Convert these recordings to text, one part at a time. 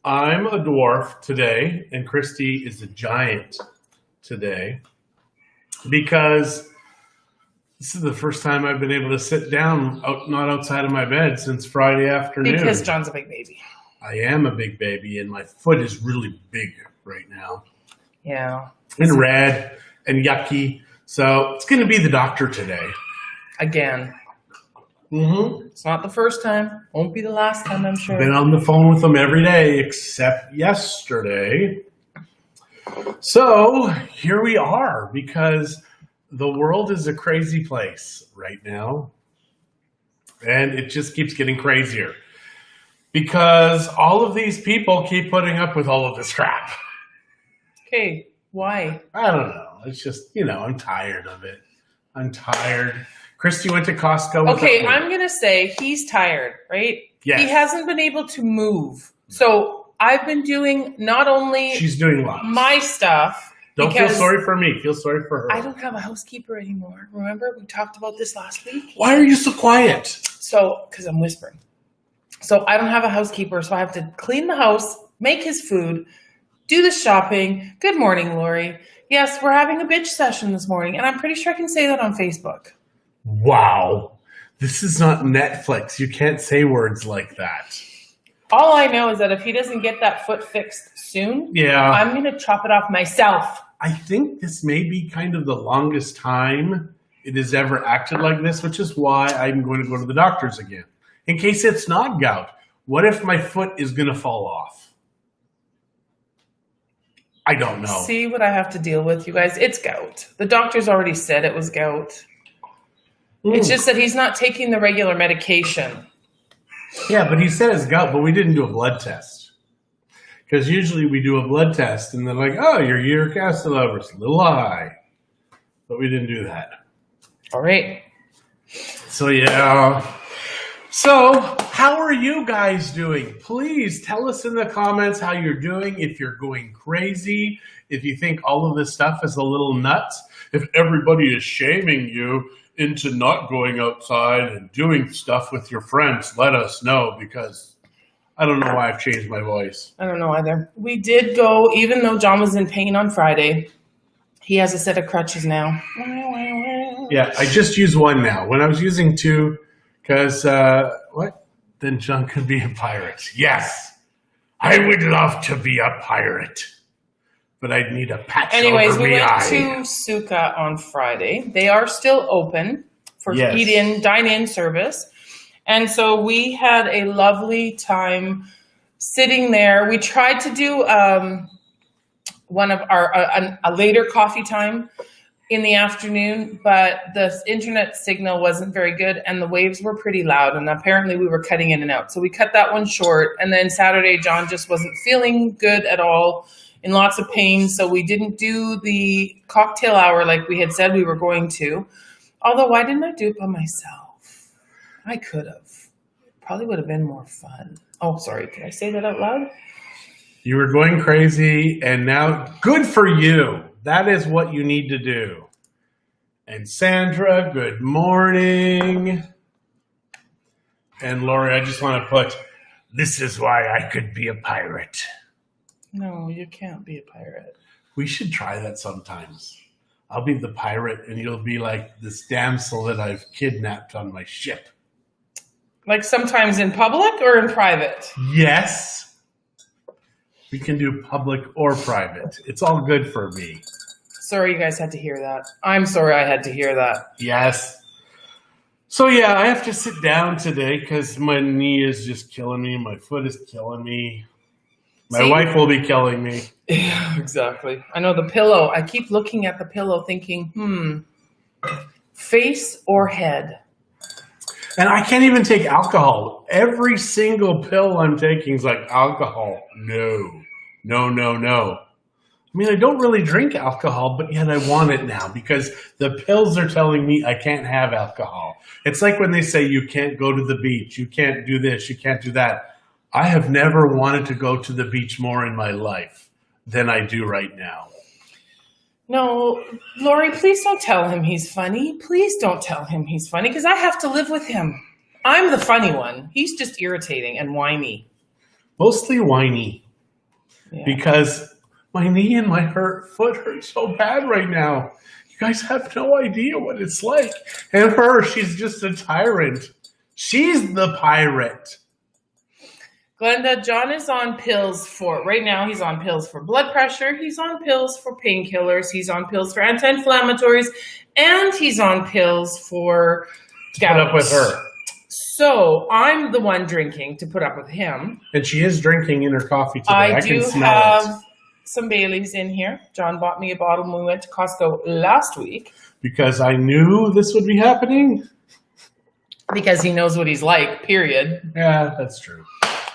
I'm a dwarf today, and Christie is a giant today because this is the first time I've been able to sit down, not outside of my bed, since Friday afternoon. Because John's a big baby. I am a big baby, and my foot is really big right now. Yeah. And red and yucky. So it's going to be the doctor today. Again. Mm-hmm. It's not the first time. Won't be the last time, I'm sure. Been on the phone with them every day except yesterday. So here we are because the world is a crazy place right now. And it just keeps getting crazier because all of these people keep putting up with all of this crap. Okay, why? I don't know. It's just, I'm tired of it. I'm tired. Christie went to Costco. Okay, I'm going to say he's tired, right? Yes. He hasn't been able to move. So I've been doing not only She's doing lots. my stuff. Don't feel sorry for me. Feel sorry for her. I don't have a housekeeper anymore. Remember, we talked about this last week? Why are you so quiet? So, because I'm whispering. So I don't have a housekeeper, so I have to clean the house, make his food, do the shopping. Good morning, Lori. Yes, we're having a bitch session this morning, and I'm pretty sure I can say that on Facebook. Wow. This is not Netflix. You can't say words like that. All I know is that if he doesn't get that foot fixed soon, I'm going to chop it off myself. I think this may be kind of the longest time it has ever acted like this, which is why I'm going to go to the doctor's again. In case it's not gout. What if my foot is going to fall off? I don't know. See what I have to deal with, you guys? It's gout. The doctor's already said it was gout. It's just that he's not taking the regular medication. Yeah, but he said it's gout, but we didn't do a blood test. Because usually we do a blood test, and they're like, oh, your uric acid level is a little high. But we didn't do that. All right. So, yeah. So, how are you guys doing? Please tell us in the comments how you're doing, if you're going crazy, if you think all of this stuff is a little nuts, if everybody is shaming you into not going outside and doing stuff with your friends, let us know, because I don't know why I've changed my voice. I don't know either. We did go, even though John was in pain on Friday, he has a set of crutches now. Yeah, I just use one now. When I was using two, because, then John could be a pirate. Yes, I would love to be a pirate. But I'd need a patch over my eye. Anyways, we went to Suka on Friday. They are still open for eat-in, dine-in service. And so we had a lovely time sitting there. We tried to do one of a later coffee time in the afternoon, but the internet signal wasn't very good and the waves were pretty loud, and apparently we were cutting in and out. So we cut that one short. And then Saturday, John just wasn't feeling good at all, in lots of pain, so we didn't do the cocktail hour like we had said we were going to. Although, why didn't I do it by myself? I could have. Probably would have been more fun. Oh, sorry. Did I say that out loud? You were going crazy, and now good for you. That is what you need to do. And Sandra, good morning. And Lori, I just want to put, this is why I could be a pirate. No, you can't be a pirate. We should try that sometimes. I'll be the pirate, and you'll be like this damsel that I've kidnapped on my ship. Like sometimes in public or in private? Yes. We can do public or private. It's all good for me. Sorry you guys had to hear that. I'm sorry I had to hear that. Yes. So, yeah, I have to sit down today because my knee is just killing me. My foot is killing me. My wife will be killing me. Yeah, exactly. I know the pillow. I keep looking at the pillow thinking, face or head? And I can't even take alcohol. Every single pill I'm taking is like alcohol. No. I mean, I don't really drink alcohol, but yet I want it now because the pills are telling me I can't have alcohol. It's like when they say you can't go to the beach, you can't do this, you can't do that. I have never wanted to go to the beach more in my life than I do right now. No, Lori, please don't tell him he's funny. Please don't tell him he's funny because I have to live with him. I'm the funny one. He's just irritating and whiny. Mostly whiny. because my knee and my foot hurt so bad right now. You guys have no idea what it's like. And she's just a tyrant. She's the pirate. Glenda, John is on pills right now he's on pills for blood pressure, he's on pills for painkillers, he's on pills for anti-inflammatories, and he's on pills for gout. Put up with her. So I'm the one drinking to put up with him. And she is drinking in her coffee today. I can do smell have it. some Baileys in here. John bought me a bottle when we went to Costco last week. Because I knew this would be happening? Because he knows what he's like, period. Yeah, that's true.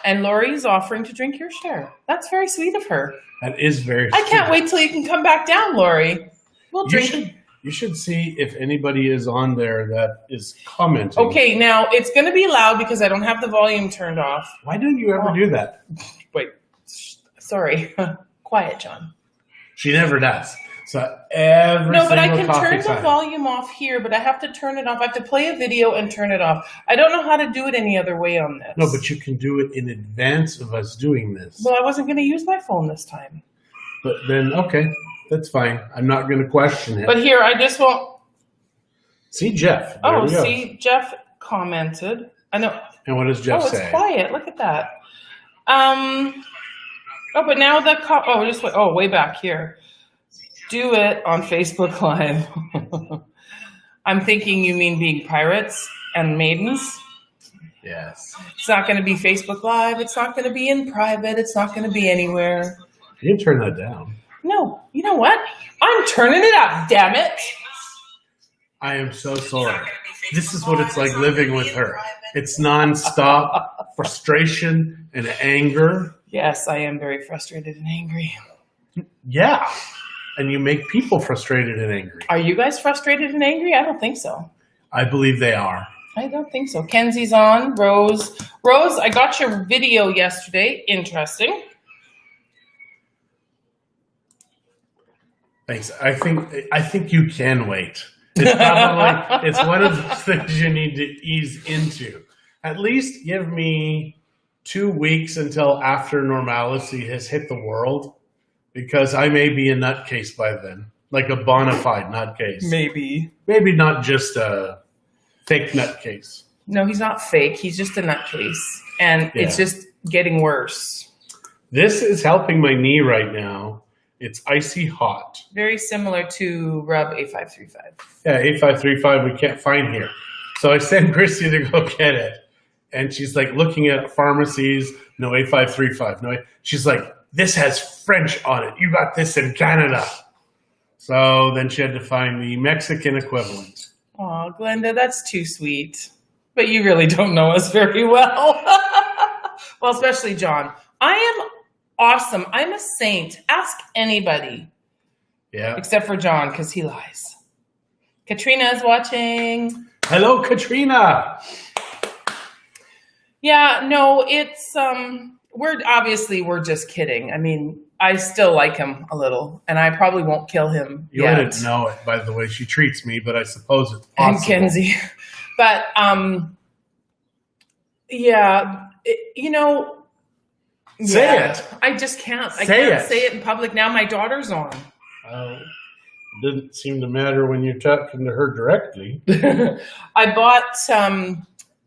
And Lori's offering to drink your share. That's very sweet of her. That is very sweet. I can't wait till you can come back down, Lori. We'll drink. You should see if anybody is on there that is commenting. Okay, now it's going to be loud because I don't have the volume turned off. Why don't you ever do that? Wait, sorry. Quiet, John. She never does. So but I can turn the volume off here, but I have to turn it off. I have to play a video and turn it off. I don't know how to do it any other way on this. No, but you can do it in advance of us doing this. Well, I wasn't going to use my phone this time. But then, okay, that's fine. I'm not going to question it. But here, I just won't. See Jeff. Jeff commented. I know. And what does Jeff say? Oh, it's quiet. Look at that. But now way back here. Do it on Facebook Live. I'm thinking you mean being pirates and maidens. Yes. It's not going to be Facebook Live. It's not going to be in private. It's not going to be anywhere. You can turn that down. No. You know what? I'm turning it up, damn it. I am so sorry. This is what it's like living with her. It's nonstop frustration and anger. Yes, I am very frustrated and angry. Yeah. And you make people frustrated and angry. Are you guys frustrated and angry? I don't think so. I believe they are. I don't think so. Kenzie's on. Rose, I got your video yesterday. Interesting. Thanks. I think you can wait. It's probably it's one of the things you need to ease into. At least give me 2 weeks until after normalcy has hit the world. Because I may be a nutcase by then. Like a bona fide nutcase. Maybe. Maybe not just a fake nutcase. No, he's not fake. He's just a nutcase. And it's just getting worse. This is helping my knee right now. It's icy hot. Very similar to Rub A535. Yeah, A535 we can't find here. So I sent Christie to go get it. And she's like looking at pharmacies. No, A535. No, she's like, this has French on it. You got this in Canada. So then she had to find the Mexican equivalent. Oh, Glenda, that's too sweet. But you really don't know us very well. Well, especially John. I am awesome. I'm a saint. Ask anybody. Yeah. Except for John, because he lies. Katrina is watching. Hello, Katrina. Yeah, no, it's we're just kidding. I mean, I still like him a little, and I probably won't kill him You yet. wouldn't know it by the way she treats me, but I suppose it's possible. And Kenzie. But, Say it. I just can't. I Say can't it. say it in public. Now my daughter's on. Didn't seem to matter when you're talking to her directly. I bought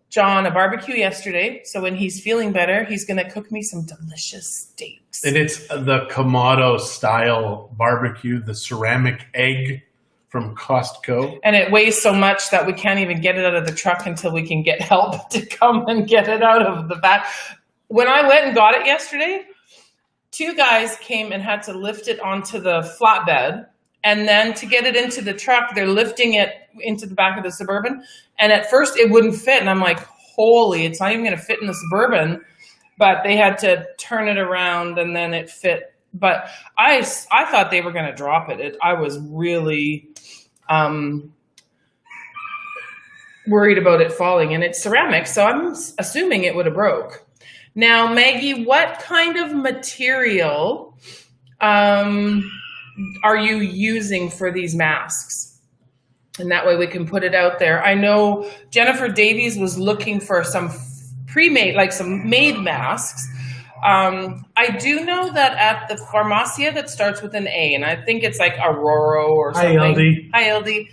John a barbecue yesterday, so when he's feeling better, he's going to cook me some delicious steaks. And it's the Kamado style barbecue, the ceramic egg from Costco. And it weighs so much that we can't even get it out of the truck until we can get help to come and get it out of the back. When I went and got it yesterday, 2 guys came and had to lift it onto the flatbed. And then to get it into the truck, they're lifting it into the back of the Suburban. And at first it wouldn't fit. And I'm like, holy, it's not even going to fit in the Suburban. But they had to turn it around and then it fit. But I thought they were going to drop it. I was really worried about it falling. And it's ceramic, so I'm assuming it would have broke. Now, Maggie, what kind of material are you using for these masks? And that way we can put it out there. I know Jennifer Davies was looking for some pre-made, like some made masks. I do know that at the Farmacia that starts with an A, and I think it's like Aurora or something. Hi, LD.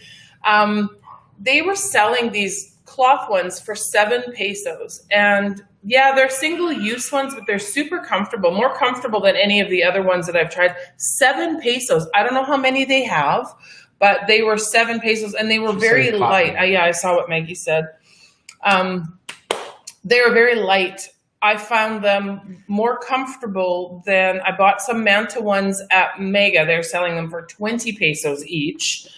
They were selling these cloth ones for 7 pesos. And yeah, they're single-use ones, but they're super comfortable, more comfortable than any of the other ones that I've tried. 7 pesos. I don't know how many they have, but they were 7 pesos, and they were very light. Yeah, I saw what Maggie said. They were very light. I found them more comfortable than I bought some Manta ones at Mega. They're selling them for 20 pesos each.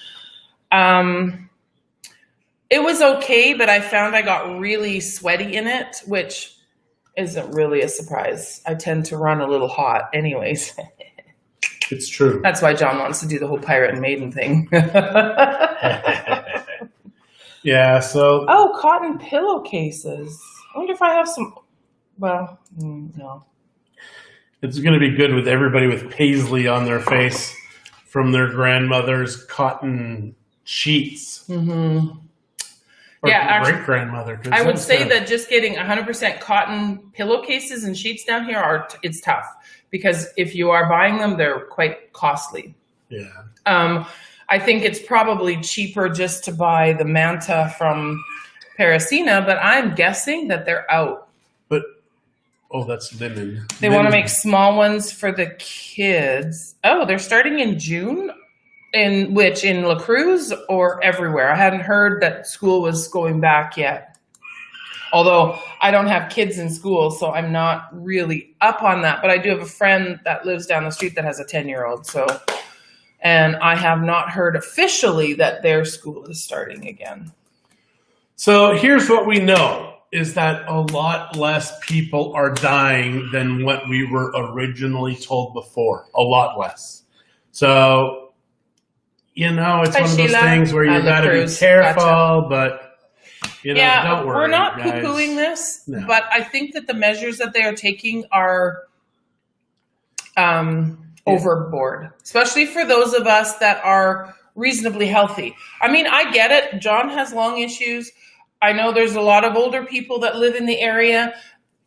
It was okay, but I found I got really sweaty in it, which isn't really a surprise. I tend to run a little hot anyways. It's true. That's why John wants to do the whole pirate and maiden thing. Yeah, so... Oh, cotton pillowcases. I wonder if I have some... Well, no. It's going to be good with everybody with paisley on their face from their grandmother's cotton sheets. Mm-hmm. Or yeah, great-grandmother. I would say that just getting 100% cotton pillowcases and sheets down here it's tough, because if you are buying them, they're quite costly. Yeah. I think it's probably cheaper just to buy the Manta from Parisina, but I'm guessing that they're out. But that's linen. They want to make small ones for the kids. Oh, they're starting in June. In La Cruz or everywhere? I hadn't heard that school was going back yet. Although I don't have kids in school, so I'm not really up on that. But I do have a friend that lives down the street that has a 10-year-old. And I have not heard officially that their school is starting again. So here's what we know, is that a lot less people are dying than what we were originally told before. A lot less. So... it's one of those things where you got to be careful, but, don't worry. We're not guys. poo-pooing this, but I think that the measures that they are taking are overboard, especially for those of us that are reasonably healthy. I mean, I get it. John has lung issues. I know there's a lot of older people that live in the area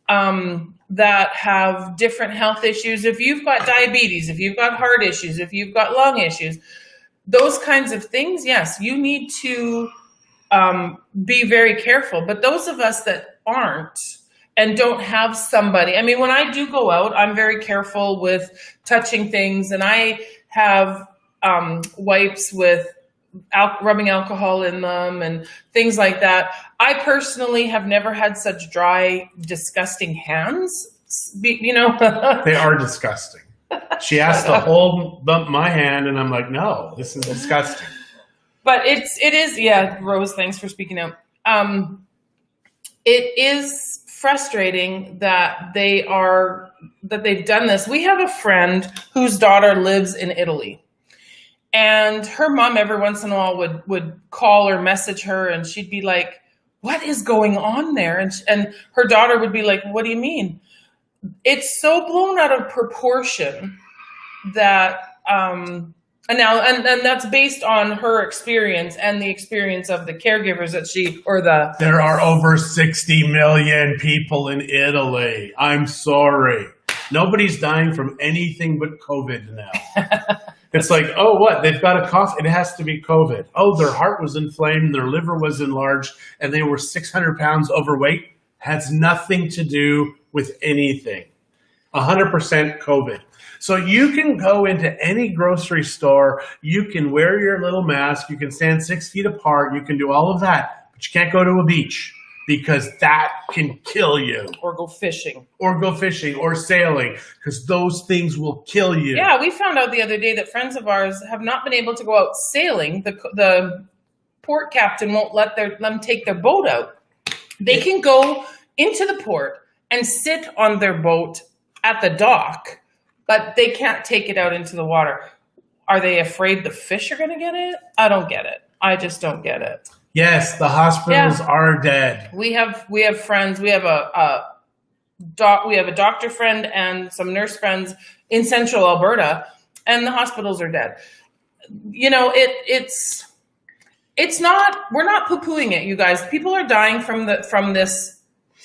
that have different health issues. If you've got diabetes, if you've got heart issues, if you've got lung issues, those kinds of things, yes, you need to be very careful. But those of us that aren't and don't have somebody, I mean, when I do go out, I'm very careful with touching things. And I have wipes with rubbing alcohol in them and things like that. I personally have never had such dry, disgusting hands, They are disgusting. She asked to hold my hand, and I'm like, no, this is disgusting. But it is, yeah, Rose, thanks for speaking out. It is frustrating that they've done this. We have a friend whose daughter lives in Italy, and her mom every once in a while would call or message her, and she'd be like, what is going on there? And her daughter would be like, what do you mean? It's so blown out of proportion that, and that's based on her experience and the experience of the caregivers that There are over 60 million people in Italy. I'm sorry. Nobody's dying from anything but COVID now. It's like, oh, what? They've got a cough. It has to be COVID. Oh, their heart was inflamed, their liver was enlarged, and they were 600 pounds overweight. Has nothing to do with anything. 100% COVID. So you can go into any grocery store, you can wear your little mask, you can stand 6 feet apart, you can do all of that, but you can't go to a beach because that can kill you. Or go fishing. Or sailing, because those things will kill you. Yeah, we found out the other day that friends of ours have not been able to go out sailing. The port captain won't let them take their boat out. They can go into the port and sit on their boat at the dock, but they can't take it out into the water. Are they afraid the fish are going to get it? I don't get it. I just don't get it. Yes, the hospitals are dead. We have friends. We have a doctor friend and some nurse friends in central Alberta, and the hospitals are dead. It's not. We're not poo-pooing it, you guys. People are dying from this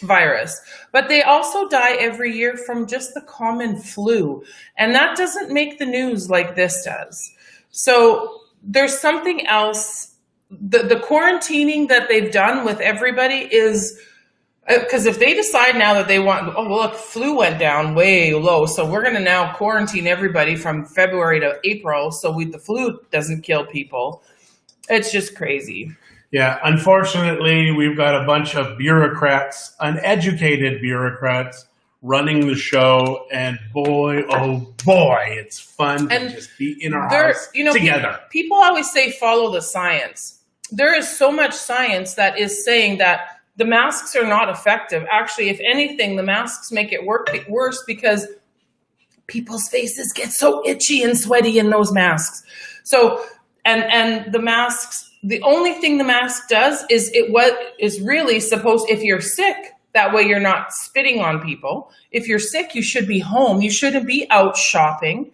virus, but they also die every year from just the common flu. And that doesn't make the news like this does. So there's something else. The quarantining that they've done with everybody is, because if they decide now that they want, oh, look, flu went down way low, so we're going to now quarantine everybody from February to April so the flu doesn't kill people. It's just crazy. Yeah, unfortunately, we've got a bunch of bureaucrats, uneducated bureaucrats, running the show, and boy, oh boy, it's fun to just be in our house together. People always say follow the science. There is so much science that is saying that the masks are not effective. Actually, if anything, the masks make it worse because people's faces get so itchy and sweaty in those masks. So, and the masks, the only thing the mask does is what is really supposed, if you're sick, that way you're not spitting on people. If you're sick, you should be home. You shouldn't be out shopping.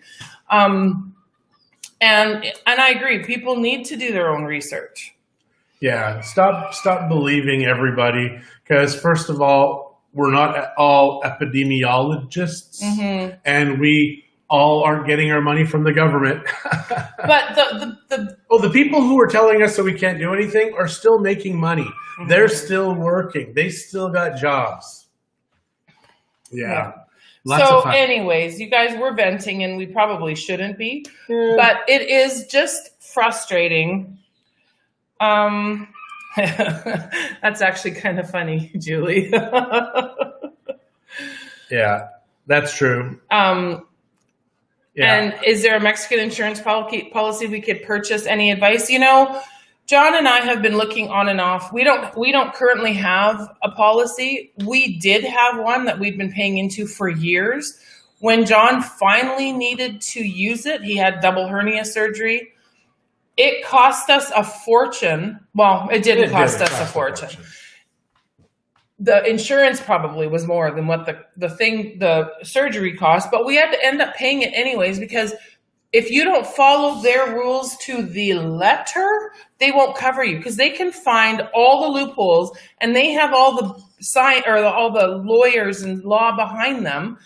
And I agree, people need to do their own research. Yeah, stop believing everybody, because first of all, we're not all epidemiologists, and we all aren't getting our money from the government. But the people who are telling us that we can't do anything are still making money. They're still working. They still got jobs. Yeah. So anyways, you guys, we're venting and we probably shouldn't be, but it is just frustrating. That's actually kind of funny, Julie. Yeah, that's true. And is there a Mexican insurance policy we could purchase? Any advice? John and I have been looking on and off. We don't currently have a policy. We did have one that we'd been paying into for years. When John finally needed to use it, he had double hernia surgery. It cost us a fortune. Well, it didn't cost us a fortune. The insurance probably was more than what the surgery cost, but we had to end up paying it anyways, because if you don't follow their rules to the letter, they won't cover you, because they can find all the loopholes and they have all the all the lawyers and law behind them.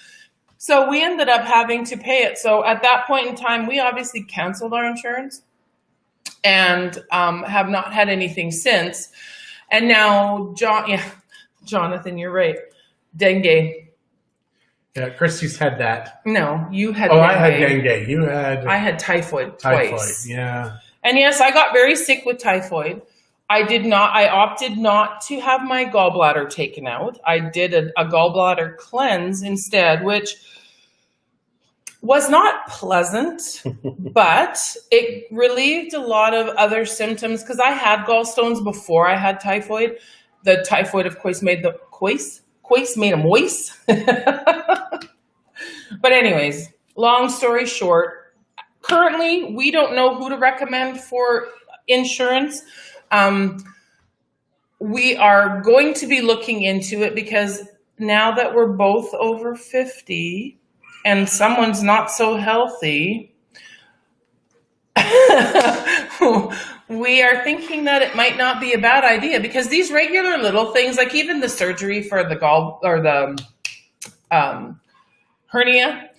So we ended up having to pay it. So at that point in time, we obviously canceled our insurance and have not had anything since. And now, Jonathan, you're right. Dengue. Yeah, Christie's had that. No, you had dengue. I had dengue. I had typhoid twice. Yeah. And yes, I got very sick with typhoid. I opted not to have my gallbladder taken out. I did a gallbladder cleanse instead, which was not pleasant, but it relieved a lot of other symptoms, because I had gallstones before I had typhoid. The typhoid, of course, made them moist. But anyways, long story short, currently we don't know who to recommend for insurance. We are going to be looking into it, because now that we're both over 50 and someone's not so healthy, we are thinking that it might not be a bad idea, because these regular little things, like even the surgery for the hernia,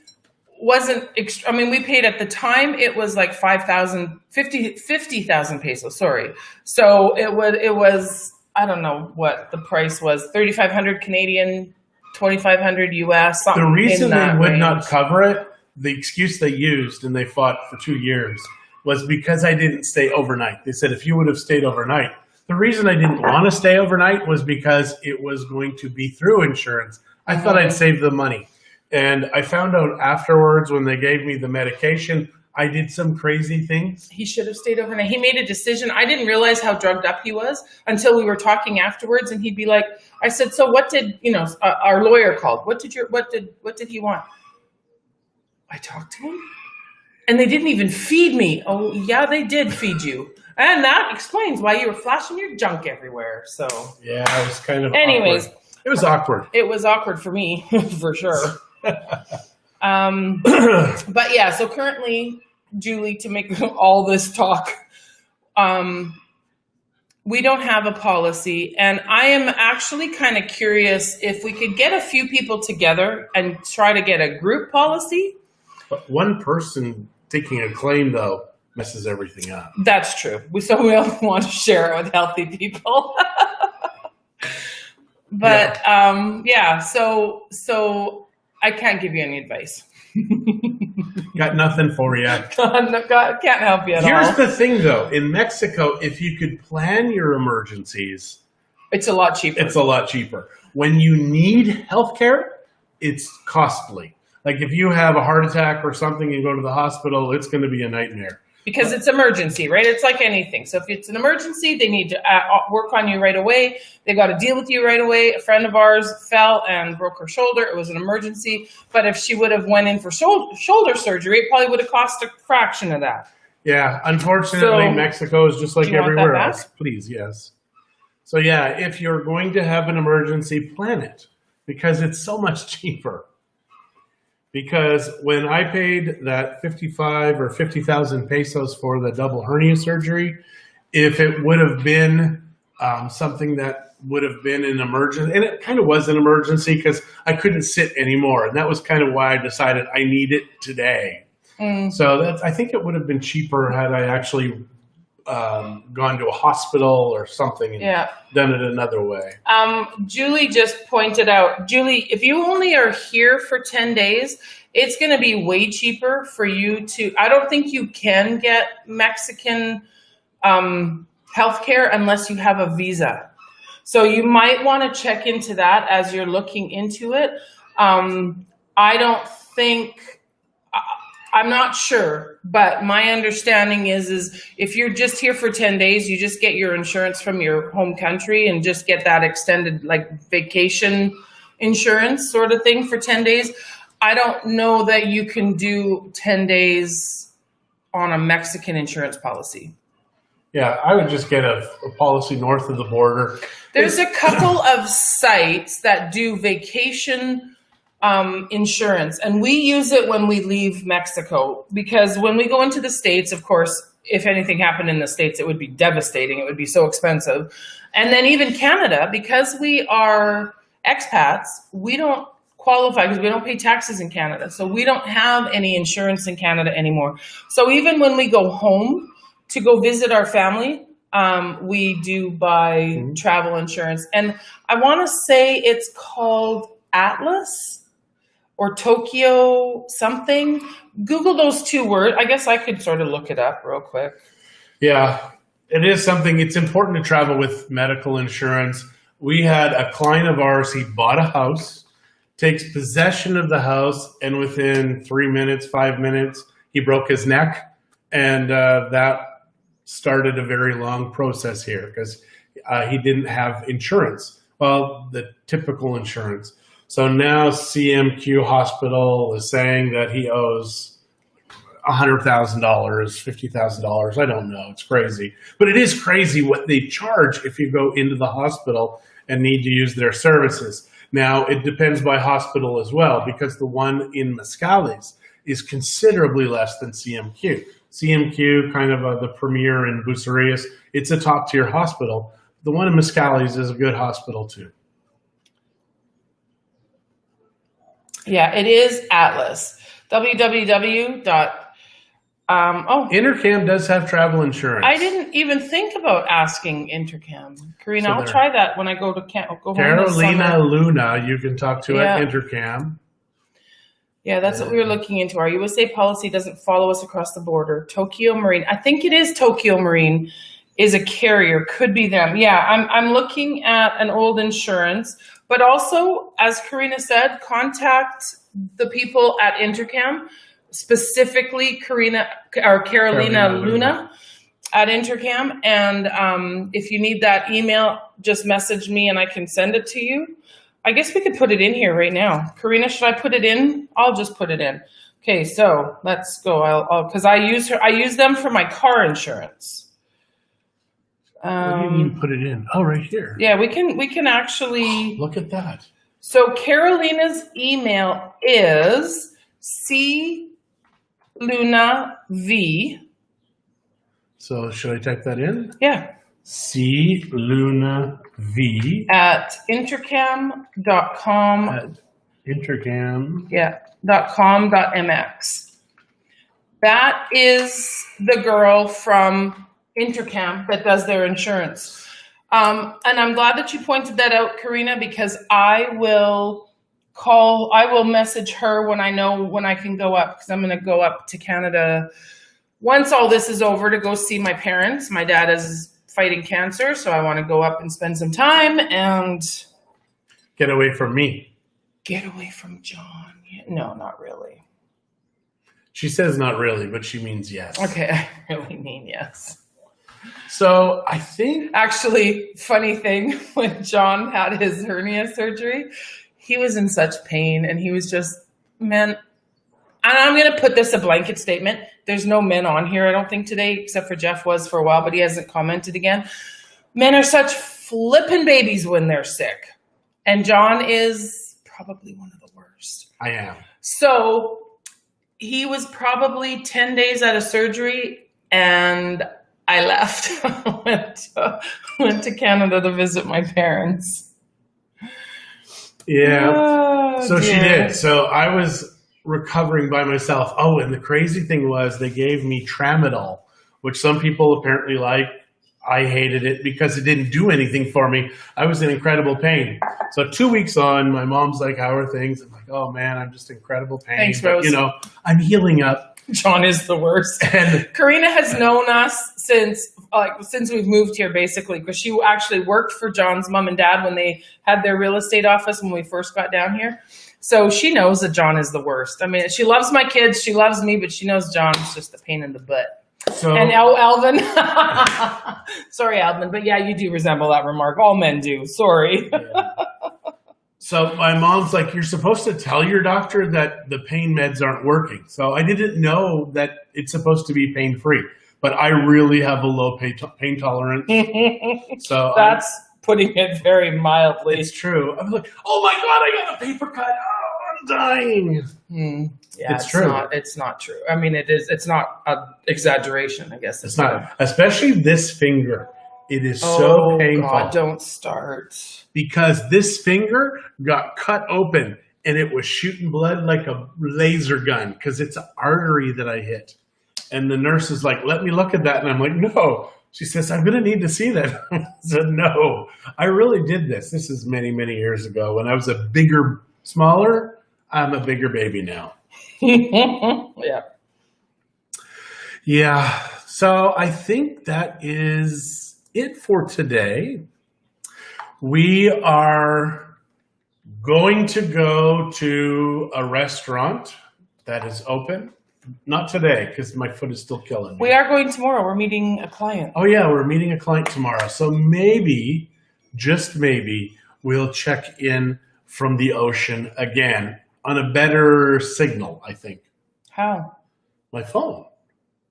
wasn't. We paid at the time. It was like 50,000 pesos. Sorry. So it was. I don't know what the price was. 3,500 Canadian, 2,500 US. The reason they would not cover it, the excuse they used, and they fought for 2 years, was because I didn't stay overnight. They said if you would have stayed overnight. The reason I didn't want to stay overnight was because it was going to be through insurance. I thought I'd save the money. And I found out afterwards, when they gave me the medication, I did some crazy things. He should have stayed overnight. He made a decision. I didn't realize how drugged up he was until we were talking afterwards. And he'd be like, I said, so what did, our lawyer called. What did he want? I talked to him and they didn't even feed me. Oh yeah, they did feed you. And that explains why you were flashing your junk everywhere. So yeah, it was kind of anyways. Awkward. It was awkward. It was awkward for me, for sure. But yeah, so currently, Julie, to make all this talk, We don't have a policy, and I am actually kind of curious if we could get a few people together and try to get a group policy. But one person taking a claim, though, messes everything up. That's true. So we don't want to share it with healthy people. But so I can't give you any advice. Got nothing for you. God can't help you at all. Here's the thing, though. In Mexico, if you could plan your emergencies, it's a lot cheaper. It's a lot cheaper. When you need healthcare, it's costly. Like if you have a heart attack or something and go to the hospital, it's going to be a nightmare. Because it's emergency, right? It's like anything. So if it's an emergency, they need to work on you right away. They got to deal with you right away. A friend of ours fell and broke her shoulder. It was an emergency. But if she would have went in for shoulder surgery, it probably would have cost a fraction of that. Yeah, unfortunately, Mexico is just like everywhere else. Please, yes. So yeah, if you're going to have an emergency, plan it because it's so much cheaper. Because when I paid that 55 or 50,000 pesos for the double hernia surgery, if it would have been something that would have been an emergency, and it kind of was an emergency because I couldn't sit anymore. And that was kind of why I decided I need it today. So I think it would have been cheaper had I actually gone to a hospital or something and done it another way. Julie just pointed out, Julie, if you only are here for 10 days, it's going to be way cheaper for you to, I don't think you can get Mexican healthcare unless you have a visa. So you might want to check into that as you're looking into it. I don't think, I'm not sure, but my understanding is if you're just here for 10 days, you just get your insurance from your home country and just get that extended like vacation insurance sort of thing for 10 days. I don't know that you can do 10 days on a Mexican insurance policy. Yeah, I would just get a policy north of the border. There's a couple of sites that do vacation insurance, and we use it when we leave Mexico, because when we go into the States, of course, if anything happened in the States, it would be devastating. It would be so expensive. And then even Canada, because we are expats, we don't qualify because we don't pay taxes in Canada. So we don't have any insurance in Canada anymore. So even when we go home to go visit our family, we do buy travel insurance. And I want to say it's called Atlas or Tokyo something. Google those two words. I guess I could sort of look it up real quick. Yeah, it is something. It's important to travel with medical insurance. We had a client of ours, he bought a house, takes possession of the house, and within 3 minutes, 5 minutes, he broke his neck. And that started a very long process here because he didn't have insurance. Well, the typical insurance. So now CMQ Hospital is saying that he owes $100,000, $50,000. I don't know. It's crazy. But it is crazy what they charge if you go into the hospital and need to use their services. Now, it depends by hospital as well, because the one in Mezcales is considerably less than CMQ. CMQ, kind of the premier in Bucerias, it's a top-tier hospital. The one in Mezcales is a good hospital, too. Yeah, it is Atlas. www. Intercam does have travel insurance. I didn't even think about asking Intercam. Karina, I'll try that when I go home. Carolina Luna, you can talk to at Intercam. Yeah, that's what we were looking into. Our USA policy doesn't follow us across the border. Tokyo Marine, I think it is Tokyo Marine, is a carrier. Could be them. Yeah, I'm looking at an old insurance, but also, as Karina said, contact the people at Intercam, specifically Carolina Luna at Intercam. And if you need that email, just message me and I can send it to you. I guess we could put it in here right now. Karina, should I put it in? I'll just put it in. Okay, so let's go. Because I use them for my car insurance. What do you mean put it in? Oh, right here. Yeah, we can actually look at that. So Carolina's email is CLunaV. So should I type that in? Yeah. C Luna V at intercam.com. at intercam. Yeah, .com.mx. That is the girl from Intercam that does their insurance. And I'm glad that you pointed that out, Karina, because I will message her when I know when I can go up, because I'm going to go up to Canada once all this is over to go see my parents. My dad is fighting cancer, so I want to go up and spend some time and get away from me. Get away from John. No, not really. She says not really, but she means yes. Okay, I really mean yes. So I think... Actually, funny thing, when John had his hernia surgery, he was in such pain, and he was just, man, and I'm going to put this a blanket statement. There's no men on here, I don't think, today, except for Jeff was for a while, but he hasn't commented again. Men are such flippin' babies when they're sick. And John is probably one of the worst. I am. So he was probably 10 days out of surgery, and I left. went to Canada to visit my parents. Yeah. Oh, so dear. she did. So I was recovering by myself. Oh, and the crazy thing was they gave me tramadol, which some people apparently like. I hated it because it didn't do anything for me. I was in incredible pain. So 2 weeks on, my mom's like, how are things? I'm like, oh man, I'm just in incredible pain. Thanks, but, Rose. I'm healing up. John is the worst. And Karina has known us since we've moved here, basically, because she actually worked for John's mom and dad when they had their real estate office when we first got down here. So she knows that John is the worst. I mean, she loves my kids, she loves me, but she knows John's just a pain in the butt. so And Alvin, sorry, Alvin, but yeah, you do resemble that remark. All men do. Sorry. yeah. So my mom's like, you're supposed to tell your doctor that the pain meds aren't working. So I didn't know that it's supposed to be pain-free, but I really have a low pain tolerance. So That's putting it very mildly. it's true. I'm like, oh my God, I got a paper cut. Oh, I'm dying. Yeah, It's true. It's not true. I mean, it is. It's not an exaggeration, I guess. It's not, especially this finger. It is Oh, so painful God, don't start. because this finger got cut open and it was shooting blood like a laser gun because it's an artery that I hit. And the nurse is like, let me look at that. And I'm like, no. She says, I'm going to need to see that. I said, no, I really did this. This is many, many years ago when I was smaller. I'm a bigger baby now. Yeah. Yeah. So I think that is it for today. We are going to go to a restaurant that is open. Not today, because my foot is still killing me. We are going tomorrow. We're meeting a client. Oh, yeah, we're meeting a client tomorrow. So maybe, just maybe, we'll check in from the ocean again on a better signal, I think. How? My phone.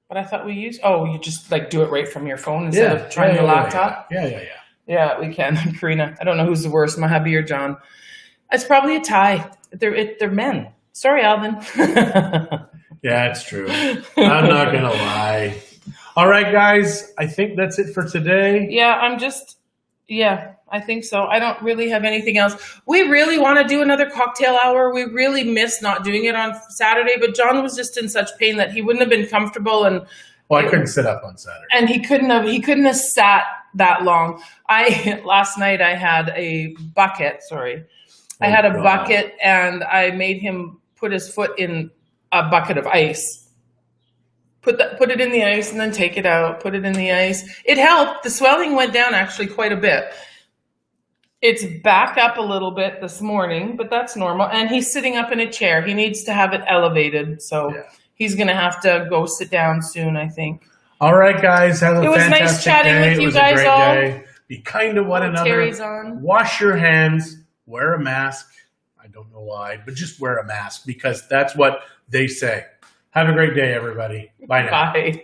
But I thought you just do it right from your phone instead of trying your laptop? Yeah. Yeah, we can. Karina, I don't know who's the worst, my hubby or John. It's probably a tie. They're men. Sorry, Alvin. Yeah, it's true. I'm not going to lie. All right, guys. I think that's it for today. Yeah, I think so. I don't really have anything else. We really want to do another cocktail hour. We really miss not doing it on Saturday, but John was just in such pain that he wouldn't have been comfortable. And Well, I couldn't sit up on Saturday. And he couldn't have sat that long. Last night I had a bucket, I had a bucket and I made him put his foot in a bucket of ice. Put it in the ice and then take it out, put it in the ice. It helped. The swelling went down actually quite a bit. It's back up a little bit this morning, but that's normal. And he's sitting up in a chair. He needs to have it elevated. So he's going to have to go sit down soon, I think. All right, guys. Have a fantastic day. It was nice chatting with you It guys was a all. great day. Be kind to one another. Terry's on. Wash your hands. Wear a mask. I don't know why, but just wear a mask because that's what they say. Have a great day, everybody. Bye now. Bye.